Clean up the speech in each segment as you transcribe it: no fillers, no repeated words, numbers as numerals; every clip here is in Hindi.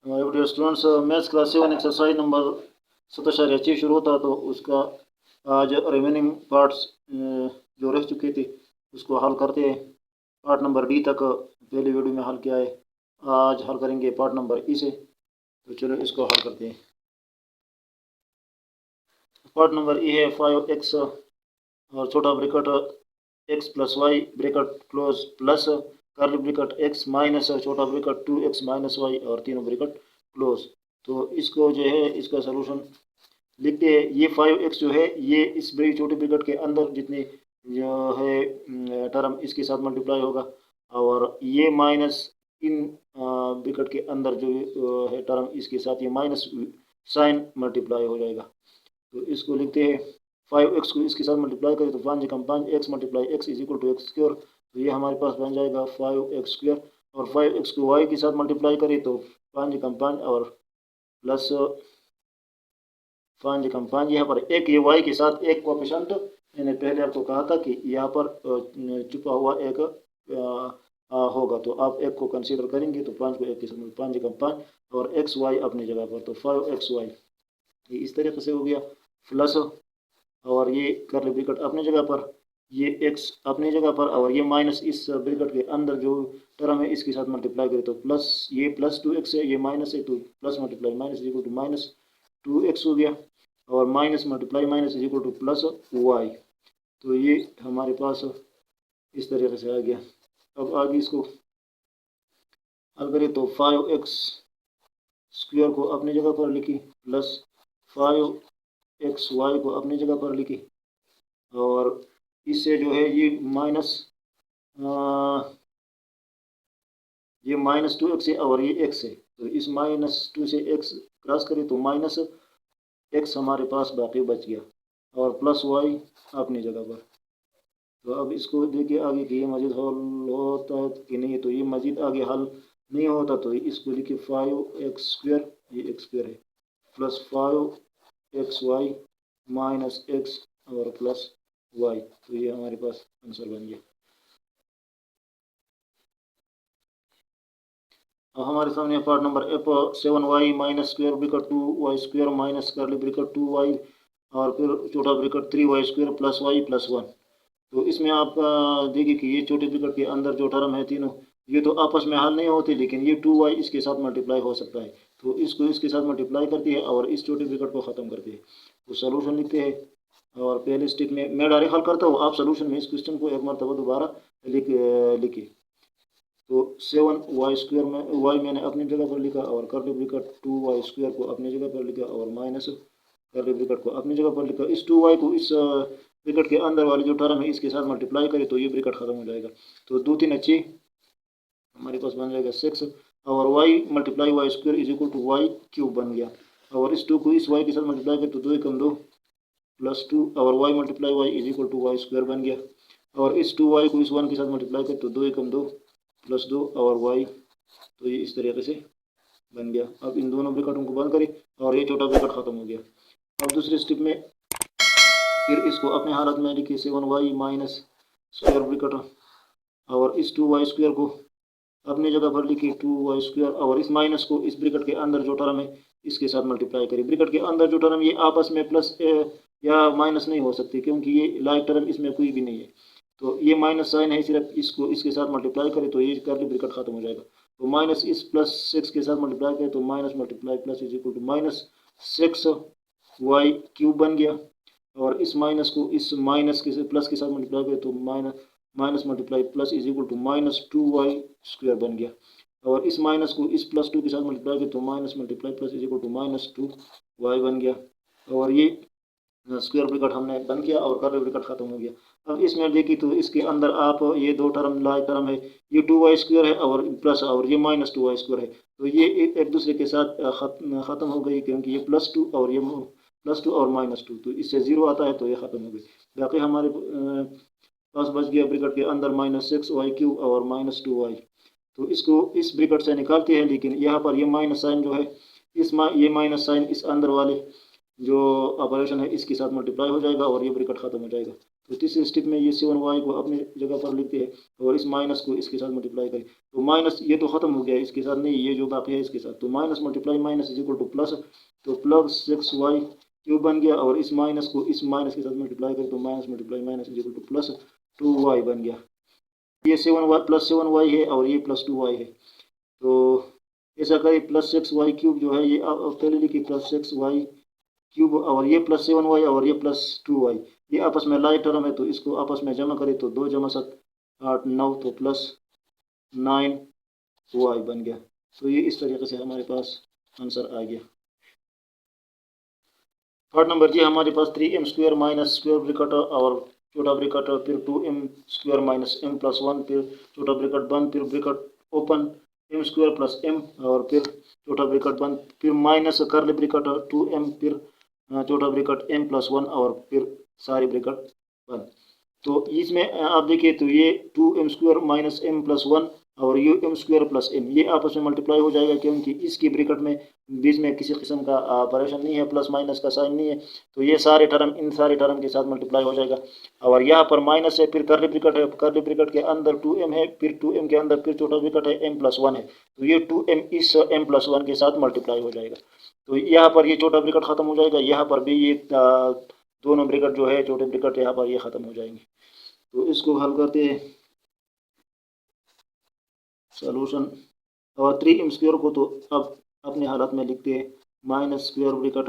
Dear students, maths class 7 exercise number 17 शुरू होता तो उसका आज रिमेनिंग पार्ट्स जो रह चुके थे उसको हल करते हैं। पार्ट नंबर डी तक पहले वीडियो में हल किया है, आज हल करेंगे पार्ट नंबर ई से। तो चलो इसको हल करते हैं। पार्ट नंबर ई है 5x और छोटा bracket x plus y bracket close plus curly bracket x minus छोटा ब्रैकेट 2x माइनस वाई और तीनों ब्रैकेट क्लोज। तो इसको जो है इसका सलूशन लिखते हैं। ये 5x जो है ये इस बड़ी छोटे ब्रैकेट के अंदर जितने जो है टर्म इसके साथ मल्टीप्लाई होगा, और ये माइनस इन ब्रैकेट के अंदर जो है टर्म इसके साथ ये माइनस साइन मल्टीप्लाई हो जाएगा। तो इसको लिखते हैं 5x को इसके साथ मल्टीप्लाई करें तो 5 कम 5 x multiply x is equal to x square. तो ये हमारे पास बन जाएगा 5x स्क्वायर, और 5x को y के साथ मल्टीप्लाई करें तो 5 कम 5 और प्लस 5 कम 5 यहाँ पर एक ये y के साथ एक कोएफिशिएंट मैंने पहले आपको कहा था कि यहाँ पर छुपा हुआ एक होगा, तो आप एक को कंसीडर करेंगे तो 5 को एक के साथ 5 कम 5 और एक्स वाई अपनी जगह पर, तो 5xy ये इस तरीके से हो गया। प्लस और ये कर्ली ब्रैकेट अपनी जगह पर, ये x अपनी जगह पर, और ये माइनस इस ब्रैकेट के अंदर जो टर्म है इसके साथ मल्टीप्लाई करें तो प्लस ये प्लस 2x है, ये माइनस है तो plus multiply minus is equal to minus 2x हो गया, और minus multiply minus is equal to plus y। तो ये हमारे पास इस तरीके से आ गया। अब आगे इसको हल करें तो 5x स्क्वायर को अपनी जगह पर लिखी प्लस 5xy को अपनी जगह पर लिखी, और इससे जो है ये माइनस 2x है और ये x है, तो इस माइनस 2 से x क्रॉस करें तो माइनस x हमारे पास बाकी बच गया, और प्लस y अपनी जगह पर। तो अब इसको देखिए आगे कि ये मजीद हल होता है कि नहीं, तो ये मजीद आगे हल नहीं होता, तो इसको लिखिए 5x स्क्वायर, ये x स्क्वायर है, प्लस 5xy माइनस x और प्लस y। तो ये हमारे पास आंसर बन गया। अब हमारे सामने part number F 7y minus square bracket 2y square minus curly bracket 2y और फिर छोटा bracket 3y square plus y plus 1। तो इसमें आप देखिए कि ये छोटे ब्रैकेट के अंदर जो टर्म है तीनों ये तो आपस में हल नहीं होते, लेकिन ये 2y इसके साथ मल्टीप्लाई हो सकता है, तो इसको इसके साथ मल्टीप्लाई करती है और इस छोटे ब्रैकेट को ख़त्म करती है। तो सोल्यूशन लिखते हैं, और पहले स्टेप में मैं डायरेक्ट हल करता हूँ, आप सोल्यूशन में इस क्वेश्चन को एक मरतबा दोबारा लिखिए। तो 7y स्क्वायर में y मैंने अपनी जगह पर लिखा, और कर्ली ब्रैकेट 2y स्क्वायर को अपनी जगह पर लिखा, और माइनस कर्ली ब्रैकेट को अपनी जगह पर लिखा। इस 2y को इस ब्रैकेट के अंदर वाली जो टर्म है इसके साथ मल्टीप्लाई करें तो ये ब्रैकेट खत्म हो जाएगा, तो 2 3 अच्छी हमारे पास बन जाएगा 6, और y multiply y square is equal to y cube बन गया, और इस 2 को इस y के साथ मल्टीप्लाई करें तो 2 कम 2 प्लस 2, और y multiply y is equal to y square बन गया, और इस 2y को इस 1 के साथ मल्टीप्लाई करें तो 2 कम 2 प्लस 2 और y। तो ये इस तरीके से बन गया। अब इन दोनों ब्रैकेटों को बंद करें और ये छोटा ब्रैकेट खत्म हो गया। अब दूसरे स्टेप में फिर इसको अपने हालत में लिखिए 7y माइनस स्क्वायर ब्रैकेट, और इस 2y स्क्वायर को अपनी जगह पर लिखिए 2y स्क्वायर, और इस माइनस को इस ब्रैकेट के अंदर जो टर्म है इसके साथ मल्टीप्लाई करें। ब्रैकेट के अंदर जो टर्म ये आपस में प्लस या माइनस नहीं हो सकती, क्योंकि ये लाइक टर्म इसमें कोई भी नहीं है, तो ये माइनस साइन है, सिर्फ इसको इसके साथ मल्टीप्लाई करें तो ये कर्ली ब्रैकेट खत्म हो जाएगा। तो माइनस इस प्लस 6 के साथ मल्टीप्लाई करें तो minus multiply plus is equal to minus 6y cube बन गया, और इस माइनस को इस माइनस के प्लस के साथ मल्टीप्लाई करें तो minus multiply plus is equal to minus 2y square बन गया, और इस माइनस को इस प्लस 2 के साथ मल्टीप्लाई करें तो minus multiply plus is equal to minus 2y बन गया, और ये स्क्वायर ब्रैकेट हमने बंद किया और कर्ली ब्रैकेट खत्म हो गया। अब इसमें देखिए तो इसके अंदर आप ये दो टर्म लाइक टर्म है, ये 2y स्क्वायर है और प्लस और ये माइनस 2y स्क्वायर है, तो ये एक दूसरे के साथ ख़त्म हो गई, क्योंकि ये प्लस 2 और ये प्लस 2 और माइनस 2, तो इससे 0 आता है तो ये ख़त्म हो गई। बाकी हमारे पास बच गया ब्रैकेट के अंदर माइनस 6y क्यूब और माइनस 2y। तो इसको इस ब्रैकेट से निकालते हैं, लेकिन यहाँ पर ये माइनस साइन जो है ये माइनस साइन इस अंदर वाले जो ऑपरेशन है इसके साथ मल्टीप्लाई हो जाएगा और ये ब्रैकेट खत्म हो जाएगा। तो तीसरे स्टेप में ये 7y को अपनी जगह पर लिखते हैं और इस माइनस को इसके साथ मल्टीप्लाई करें। तो माइनस ये तो ख़त्म हो गया, इसके साथ नहीं, ये जो बाकी है इसके साथ। तो minus multiply minus is equal to plus, तो प्लस 6y क्यूब बन गया और इस माइनस को इस माइनस के साथ मल्टीप्लाई करें तो minus multiply minus is equal to plus 2y बन गया। ये 7y प्लस 7y है और ये प्लस 2y है। तो ऐसा करें, प्लस 6y क्यूब जो है ये पहले लिखिए प्लस 6y क्यूब और ये प्लस 7y और ये प्लस 2y, ये आपस में लाइक टर्म है तो इसको आपस में जमा करें तो 2 जमा 7 8 9 तो प्लस 9y बन गया। तो ये इस तरीके से हमारे पास आंसर आ गया। थर्ड नंबर जी हमारे पास 3m square minus square bracket और छोटा ब्रैकेट फिर 2m square minus m plus 1 फिर छोटा ब्रैकेट बंद फिर bracket open m square plus m और फिर छोटा ब्रैकेट बंद फिर माइनस कर्ली ब्रैकेट 2m फिर छोटा ब्रैकेट m प्लस 1 और फिर सारी ब्रैकेट बंद। तो इसमें आप देखिए तो ये 2m square minus m plus 1 और ये m स्क्वायर प्लस m ये आपस में मल्टीप्लाई हो जाएगा, क्योंकि इसकी ब्रैकेट में बीच में किसी किस्म का ऑपरेशन नहीं है, प्लस माइनस का साइन नहीं है। तो ये सारे टर्म इन सारे टर्म के साथ मल्टीप्लाई हो जाएगा और यहाँ पर माइनस है, फिर कर्ली ब्रैकेट है, कर्ली ब्रैकेट के अंदर 2m है, फिर 2m के अंदर फिर छोटा ब्रैकेट है m प्लस 1 है। तो ये 2m इस m प्लस 1 के साथ मल्टीप्लाई हो जाएगा। तो यहाँ पर ये छोटा ब्रैकेट खत्म हो जाएगा, यहाँ पर भी ये दोनों ब्रैकेट जो है छोटे ब्रैकेट यहाँ पर ये खत्म हो जाएंगे। तो इसको हल करते हैं सॉल्यूशन। और 3m स्क्वायर को तो अब अपने हालत में लिखते हैं माइनस स्क्वायर ब्रैकेट,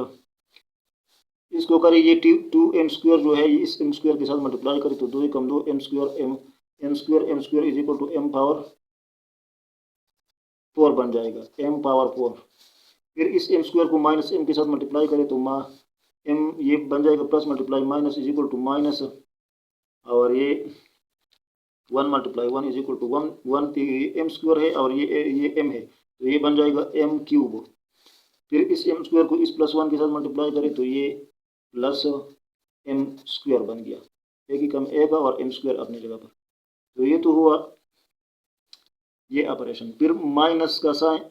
इसको करें ये 2m स्क्वायर जो है इस m स्क्वायर के साथ मल्टीप्लाई करें तो 2 कम 2 m square m square is equal to m power 4 बन जाएगा, m पावर 4। फिर इस m स्क्वायर को माइनस m के साथ मल्टीप्लाई करें तो m ये बन जाएगा plus multiply minus is equal to minus और ये 1 multiply 1 is equal to 1 m square है और ये m है तो ये बन जाएगा m क्यूब। फिर इस m स्क्वायर को इस प्लस 1 के साथ मल्टीप्लाई करें तो ये प्लस m स्क्वायर बन गया, एक ही कम एक और m स्क्वायर अपनी जगह पर। तो ये तो हुआ ये ऑपरेशन। फिर माइनस का साइन,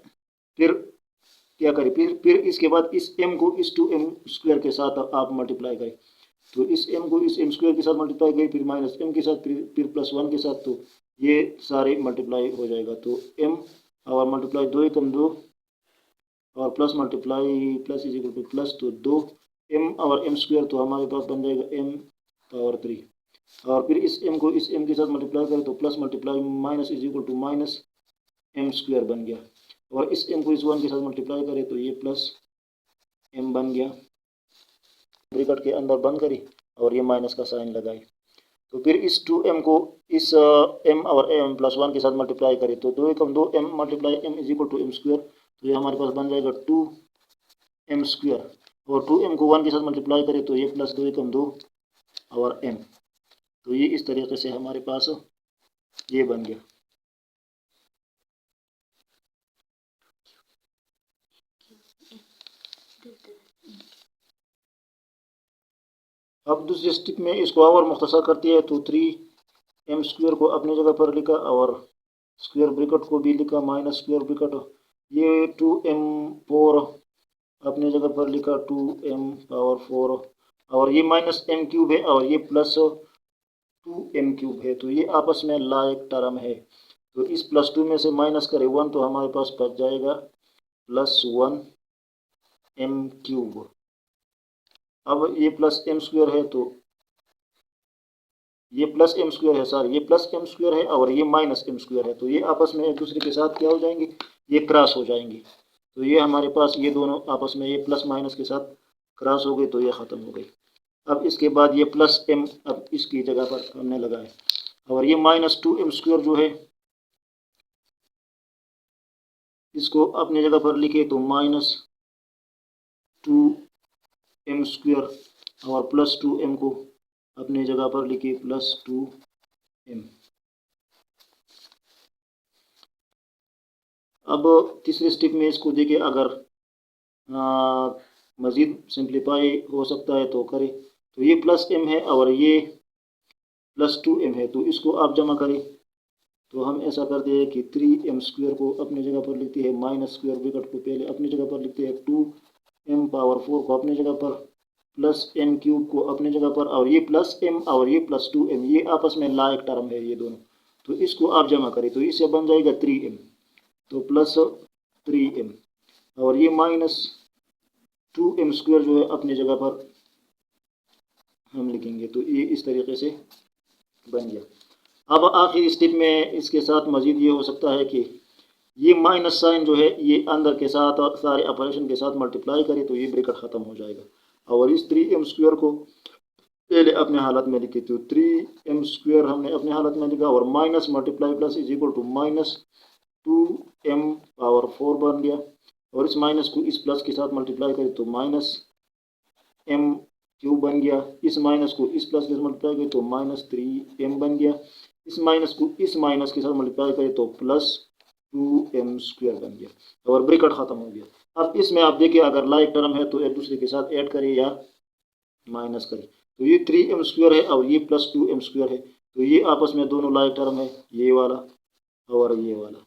फिर क्या करें, फिर इसके बाद इस m को इस 2m स्क्वायर के साथ आप मल्टीप्लाई करें तो इस m को इस m स्क्वायर के साथ मल्टीप्लाई करें फिर माइनस m के साथ फिर प्लस 1 के साथ, तो ये सारे मल्टीप्लाई हो जाएगा। तो m और मल्टीप्लाई 2 कम 2 और plus multiply plus is equal to plus, तो 2m और m स्क्वायर तो हमारे पास बन जाएगा m पावर 3 और फिर इस m को इस m के साथ मल्टीप्लाई करें तो plus multiply minus is equal to minus m square बन गया और इस m को इस 1 के साथ मल्टीप्लाई करें तो ये प्लस m बन गया। ब्रैकेट के अंदर बंद करी और ये माइनस का साइन लगाई। तो फिर इस 2m को इस m और m प्लस 1 के साथ मल्टीप्लाई करें तो 2 कम 2m multiply m is equal to m square, तो ये हमारे पास बन जाएगा 2m स्क्वायर और 2m को 1 के साथ मल्टीप्लाई करें तो ये प्लस 2 कम 2 और m। तो ये इस तरीके से हमारे पास ये बन गया। अब दूसरे स्टेप में इसको और मुख्तसर करती है तो 3m स्क्वायर को अपनी जगह पर लिखा और स्क्वायर ब्रैकेट को भी लिखा माइनस स्क्वायर ब्रैकेट, ये 2m4 अपनी जगह पर लिखा 2m पावर 4 और ये माइनस m क्यूब है और ये प्लस 2m क्यूब है। तो ये आपस में लाइक टर्म है, तो इस प्लस 2 में से माइनस करें 1 तो हमारे पास बच जाएगा प्लस 1m क्यूब। अब ये प्लस m स्क्वायर है तो ये प्लस m स्क्वायर है सर, ये प्लस m स्क्वायर है और ये माइनस m स्क्वायर है, तो ये आपस में एक दूसरे के साथ क्या हो जाएंगे, ये क्रॉस हो जाएंगे। तो ये हमारे पास ये दोनों आपस में ये प्लस माइनस के साथ क्रॉस हो गई तो ये ख़त्म हो गई। अब इसके बाद ये प्लस m अब इसकी जगह पर हमने लगाए और ये माइनस 2m स्क्वायर जो है इसको अपनी जगह पर लिखे तो माइनस 2m स्क्वायर और प्लस 2m को अपनी जगह पर लिखिए प्लस 2m। अब तीसरे स्टेप में इसको देखिए, अगर मज़ीद सिंप्लीफाई हो सकता है तो करें। तो ये प्लस m है और ये प्लस 2m है, तो इसको आप जमा करें तो हम ऐसा करते हैं कि 3m स्क्वायर को अपनी जगह पर लिखते हैं, माइनस स्क्वायर ब्रैकेट को पहले अपनी जगह पर लिखते हैं, 2m पावर 4 को अपनी जगह पर प्लस एम क्यूब को अपनी जगह पर, और ये प्लस एम और ये प्लस 2m, ये आपस में लायक टर्म है ये दोनों, तो इसको आप जमा करें तो इससे बन जाएगा 3m, तो प्लस 3m, और ये माइनस 2m स्क्वायर जो है अपनी जगह पर हम लिखेंगे, तो ये इस तरीके से बन गया। अब आखिरी स्टेप में इसके साथ मजीद ये हो सकता है कि ये माइनस साइन जो है ये अंदर के साथ और सारे ऑपरेशन के साथ मल्टीप्लाई करे तो ये ब्रैकेट ख़त्म हो जाएगा, और इस 3m स्क्वायर को पहले अपने हालत में लिखी, तो 3m स्क्वायर हमने अपने हालत में लिखा, और minus multiply plus is equal to minus 2m power 4 बन गया, और इस माइनस को इस प्लस के साथ मल्टीप्लाई करें तो माइनस m क्यूब बन गया, इस माइनस को इस प्लस के साथ मल्टीप्लाई करें तो माइनस 3m बन गया, इस माइनस को इस माइनस के साथ मल्टीप्लाई करें तो प्लस 2m स्क्वायर बन गया, और ब्रैकेट ख़त्म हो गया। अब इसमें आप देखिए अगर लाइक टर्म है तो एक दूसरे के साथ ऐड करें या माइनस करें, तो ये 3m स्क्वायर है और ये प्लस 2m स्क्वायर है, तो ये आपस में दोनों लाइक टर्म है, ये वाला और ये वाला,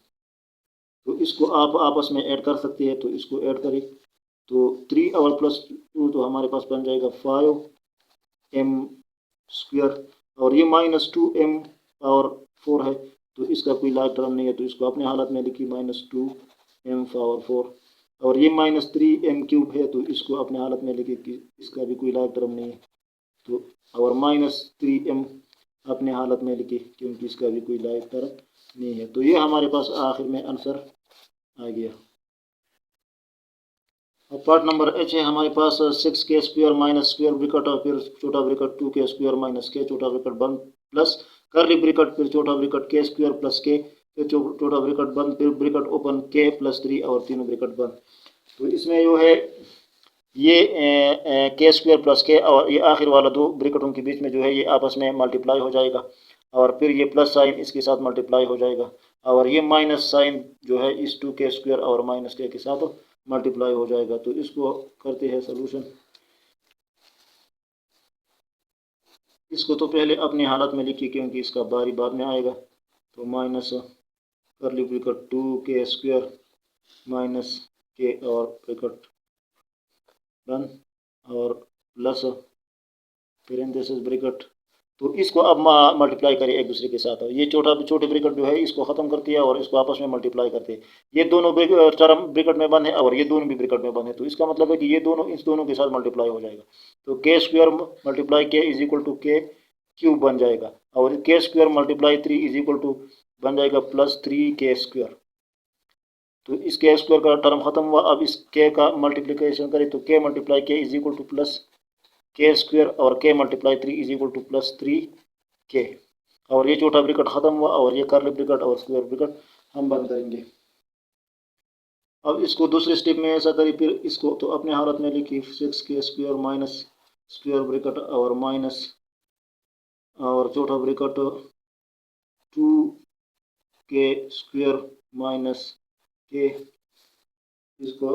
तो इसको आप आपस में ऐड कर सकते हैं, तो इसको ऐड करें तो 3 और प्लस 2 तो हमारे पास बन जाएगा 5m स्क्वायर, और ये माइनस 2m पावर 4 है, तो इसका कोई लाइक टर्म नहीं है, तो इसको अपने हालत में लिखी माइनस 2m पावर 4, और ये माइनस 3m क्यूब है, तो इसको अपने हालत में लिखी कि इसका भी कोई लाइक टर्म नहीं है, तो और माइनस 3m अपने हालत में लिखी क्योंकि इसका भी कोई लाइक टर्म नहीं है, तो ये हमारे पास आखिर में आंसर आ गया। अब पार्ट नंबर एच है हमारे पास 6k square minus square bracket और फिर छोटा bracket 2k square minus k छोटा ब्रैकेट बंद प्लस कर्ली ब्रैकेट फिर छोटा bracket k square plus k फिर छोटा ब्रैकेट बंद फिर ब्रैकेट ओपन k प्लस 3 और तीनों ब्रैकेट बंद। तो इसमें जो है ये k स्क्वायर प्लस k और ये आखिर वाला दो ब्रैकेटों के बीच में जो है ये आपस में मल्टीप्लाई हो जाएगा, और फिर ये प्लस साइन इसके साथ मल्टीप्लाई हो जाएगा, और ये माइनस साइन जो है इस 2k स्क्वायर और माइनस k के साथ मल्टीप्लाई हो जाएगा। तो इसको करते हैं सोल्यूशन, इसको तो पहले अपनी हालत में लिखिए क्योंकि इसका बारी बाद में आएगा, तो minus curly bracket 2k square minus k और ब्रैकेट बंद और प्लस पेरेंथेसिस ब्रैकेट, तो इसको अब मल्टीप्लाई करें एक दूसरे के साथ, ये छोटे ब्रैकेट जो है इसको ख़त्म करती है और इसको आपस में मल्टीप्लाई करते हैं, ये दोनों टर्म ब्रैकेट में बंद है और ये दोनों भी ब्रैकेट में बंद है, तो इसका मतलब है कि ये दोनों इस दोनों के साथ मल्टीप्लाई हो जाएगा, तो k square multiply k is equal to k cube बन जाएगा, और k square multiply 3 is equal to बन जाएगा प्लस 3k स्क्वायर, तो इस k स्क्वायर का टर्म खत्म हुआ। अब इस k का मल्टीप्लिकेशन करें तो k multiply k is equal to plus k square और k multiply 3 is equal to plus 3k, और ये छोटा ब्रैकेट ख़त्म हुआ और ये कर्ली ब्रैकेट और स्क्वायर ब्रैकेट हम बंद करेंगे। अब इसको दूसरे स्टेप में ऐसा करें, फिर इसको तो अपने हालत में लिखिए 6k square minus square bracket और माइनस और छोटा bracket 2k square minus k, इसको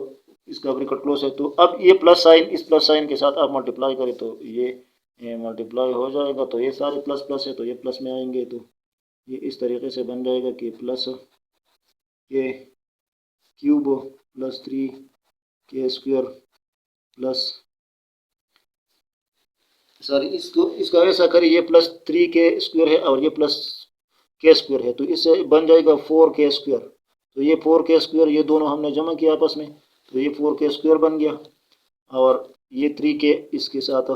इसका ब्रैकेट क्लोज है, तो अब ये प्लस साइन इस प्लस साइन के साथ आप मल्टीप्लाई करें तो ये मल्टीप्लाई हो जाएगा, तो ये सारे प्लस प्लस है तो ये प्लस में आएंगे, तो ये इस तरीके से बन जाएगा कि plus k cube plus 3k square plus sorry इसका ऐसा करें, ये प्लस 3k स्क्वायर है और ये प्लस k स्क्वायर है, तो इससे बन जाएगा 4k स्क्वायर, तो ये 4k स्क्वायर ये दोनों हमने जमा किया आपस में, तो ये 4k स्क्वायर बन गया, और ये 3k इसके साथ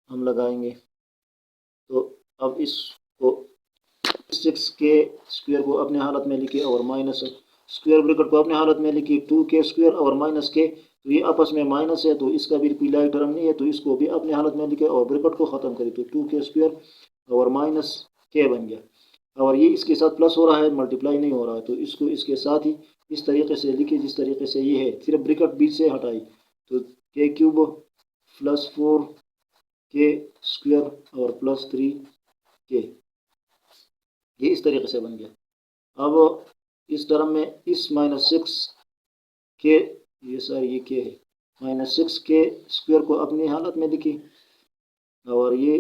हम लगाएंगे, तो अब इसको 6k स्क्वायर को अपने हालत में लिखिए और माइनस स्क्वायर ब्रैकेट को अपने हालत में लिखिए 2k स्क्वायर और माइनस k, तो ये आपस में माइनस है तो इसका भी कोई लाइक टर्म नहीं है, तो इसको भी अपने हालत में लिखे और ब्रैकेट को ख़त्म करें, तो 2k स्क्वायर और माइनस k बन गया, और ये इसके साथ प्लस हो रहा है मल्टीप्लाई नहीं हो रहा है, तो इसको इसके साथ ही इस तरीके से लिखिए जिस तरीके से ये है, सिर्फ ब्रैकेट बीच से हटाई, तो k cube plus 4k square और प्लस 3k, ये इस तरीके से बन गया। अब इस टर्म में इस माइनस 6k ये सर ये k है माइनस 6k स्क्वायर को अपनी हालत में लिखी, और ये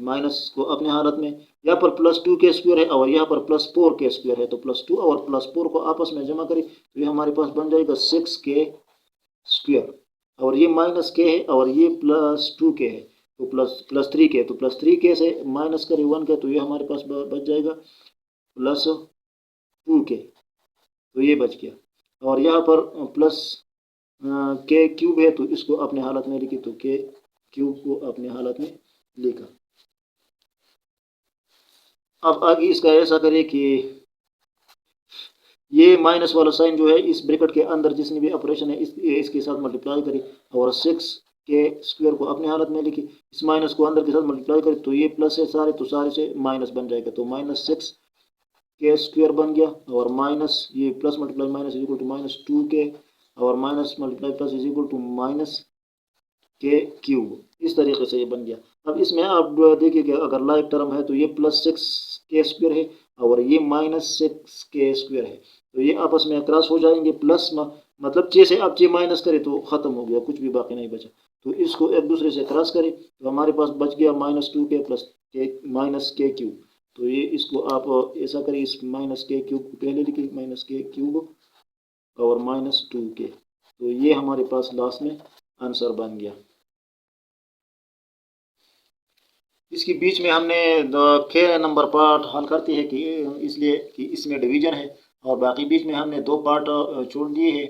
माइनस को अपने हालत में, यहाँ पर प्लस 2k स्क्वायर है और यहाँ पर प्लस 4k स्क्वायर है, तो प्लस 2 और प्लस 4 को आपस में जमा करें तो ये हमारे पास बन जाएगा 6k स्क्वायर, और ये माइनस के है और ये प्लस 2 के है, तो प्लस 3 के, तो प्लस 3 के से माइनस करें 1 के, तो ये हमारे पास बच जाएगा प्लस 2 के, तो ये बच गया। और यहाँ पर प्लस के क्यूब है, तो इसको अपने हालत में लिखी, तो के क्यूब को अपने हालत में लिखा। अब आगे इसका ऐसा करें कि ये माइनस वाला साइन जो है इस ब्रैकेट के अंदर जितनी भी ऑपरेशन है इसके साथ मल्टीप्लाई करें, और 6 के स्क्वायर को अपने हालत में लिखी, इस माइनस को अंदर के साथ मल्टीप्लाई करें, तो ये प्लस है सारे, तो सारे से माइनस बन जाएगा, तो -6 के स्क्वायर बन गया, और माइनस ये plus multiply minus is equal to -2 k, और minus multiply plus is equal to minus k cube. इस तरीके से ये बन गया। अब इसमें आप देखिए कि अगर लाइक टर्म है तो ये +6 के स्क्वायर है और ये -6 के स्क्वायर है, तो ये आपस में क्रॉस हो जाएंगे, प्लस मतलब 6 से आप 6 माइनस करें तो ख़त्म हो गया, कुछ भी बाकी नहीं बचा, तो इसको एक दूसरे से क्रॉस करें, तो हमारे पास बच गया -2 के प्लस के माइनस के क्यूब। तो ये इसको आप ऐसा करें, इस माइनस के क्यूब को पहले लिखिए, माइनस के क्यूब और -2 के, तो ये हमारे पास लास्ट में आंसर बन गया। इसके बीच में हमने के नंबर पार्ट हल करती है कि इसलिए कि इसमें डिवीजन है, और बाकी बीच में हमने 2 पार्ट छोड़ दिए हैं,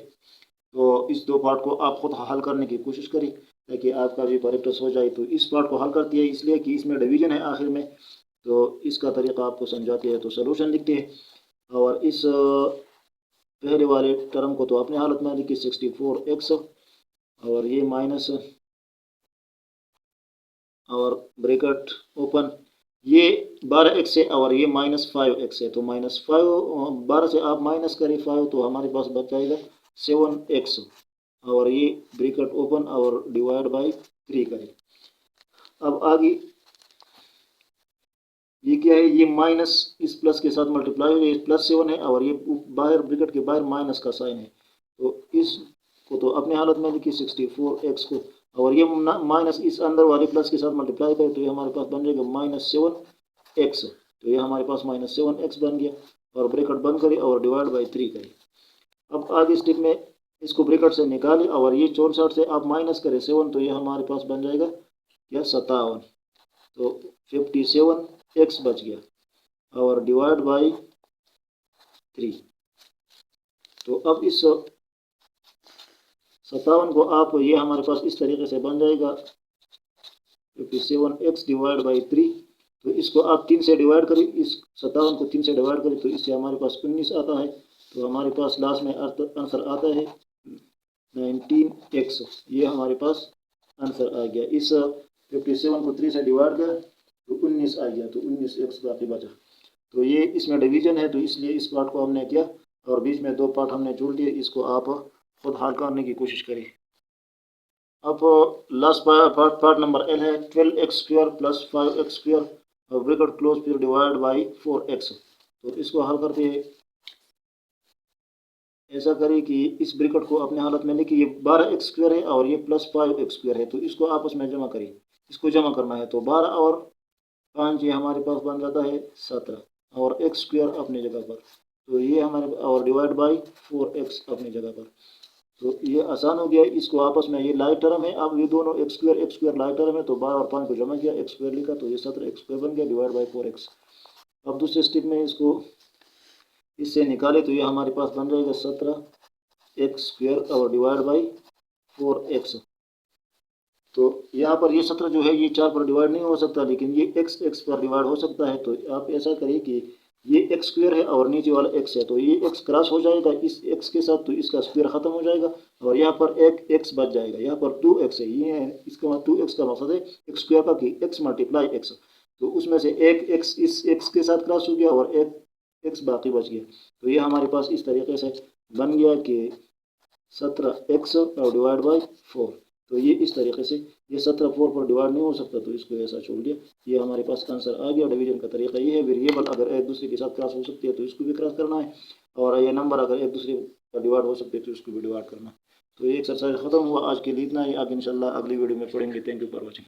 तो इस 2 पार्ट को आप खुद हल करने की कोशिश करें ताकि आपका भी प्रैक्टिस हो जाए। तो इस पार्ट को हल करती है इसलिए कि इसमें डिवीजन है आखिर में, तो इसका तरीका आपको समझाती है। तो सोल्यूशन लिखते हैं, और इस पहले वाले टर्म को तो अपने हालत में लिखिए 64x, और ये माइनस और ब्रैकेट ओपन, ये 12x है और ये -5x है, तो -5 12 से आप माइनस करें 5, तो हमारे पास बच जाएगा 7x, और ये ब्रैकेट ओपन और डिवाइड बाय 3 करें। अब आगे ये क्या है, ये माइनस इस प्लस के साथ मल्टीप्लाई हो, ये +7 है और ये बाहर ब्रैकेट के बाहर माइनस का साइन है, तो इसको तो अपने हालत में लिखिए 64x को, और ये माइनस इस अंदर वाले प्लस के साथ मल्टीप्लाई करें, तो ये हमारे पास बन जाएगा -7x, तो ये हमारे पास -7x बन गया, और ब्रैकेट बंद करें और डिवाइड बाई 3 करें। अब आगे स्टेप में इसको ब्रैकेट से निकालें, और ये 64 से आप माइनस करें 7, तो ये हमारे पास बन जाएगा या 57, तो 57x बच गया, और डिवाइड बाई 3। तो अब इस 57 को आप, ये हमारे पास इस तरीके से बन जाएगा 57x डिवाइड बाई 3, तो इसको आप 3 से डिवाइड करें, इस 57 को 3 से डिवाइड करें, तो इससे हमारे पास 19 आता है, तो हमारे पास लास्ट में आंसर आता है 19x, ये हमारे पास आंसर आ गया। इस 57 को 3 से डिवाइड किया तो 19 आ गया, तो 19x बाकी बचा। तो ये इसमें डिवीजन है, तो इसलिए इस पार्ट को हमने किया, और बीच में 2 पार्ट हमने जोड़ दिए, इसको आप खुद हल करने की कोशिश करें। अब लास्ट पार्ट नंबर एल है 12x square plus 5x square, bracket close फिर डिवाइड बाई 4x, तो इसको हल करते हैं। ऐसा करें कि इस ब्रैकेट को अपने हालत में लिखिए, ये 12x स्क्वायर है और ये +5x स्क्वायर है, तो इसको आपस में जमा करिए, इसको जमा करना है, तो 12 और 5 ये हमारे पास बन जाता है 17, और x स्क्वायर अपनी जगह पर, तो ये हमारे, और डिवाइड बाई 4x अपनी जगह पर, तो ये आसान हो गया। इसको आपस में, ये लाइट टर्म है, अब ये दोनों x स्क्वायर लाइट टर्म है, तो 12 और 5 को जमा किया, x स्क्वायर लिखा, तो ये 17x स्क्वायर बन गया डिवाइड बाई 4x। अब दूसरे स्टेप में इसको इससे निकाले, तो ये हमारे पास बन जाएगा 17x स्क्वायर और डिवाइड बाई 4x, तो यहाँ पर ये 17 जो है ये 4 पर डिवाइड नहीं हो सकता, लेकिन ये x पर डिवाइड हो सकता है, तो आप ऐसा करिए कि ये x स्क्वायर है और नीचे वाला x है, तो ये x क्रॉस हो जाएगा इस x के साथ, तो इसका स्क्वायर खत्म हो जाएगा, और यहाँ पर एक x बच जाएगा, यहाँ पर 2x है, ये है इसका 2x का मकसद है x स्क्वायर का कि x मल्टीप्लाई x, तो उसमें से एक x इस x के साथ क्रॉस हो गया और एक x बाकी बच गया, तो ये हमारे पास इस तरीके से बन गया कि 17x और डिवाइड बाई 4, तो ये इस तरीके से, ये 17 4 पर डिवाइड नहीं हो सकता, तो इसको ऐसा छोड़ दिया, ये हमारे पास आंसर आ गया। डिवीजन का तरीका ये है, वेरिएबल अगर एक दूसरे के साथ क्रॉस हो सकती है तो इसको भी क्रॉस करना है, और ये नंबर अगर एक दूसरे का डिवाइड हो सकते हैं तो इसको भी डिवाइड करना है। तो ये एक्सरसाइज खत्म हुआ, आज के लिए इतना ही, आगे इंशाल्लाह अगली वीडियो में पढ़ेंगे। Thank you for watching.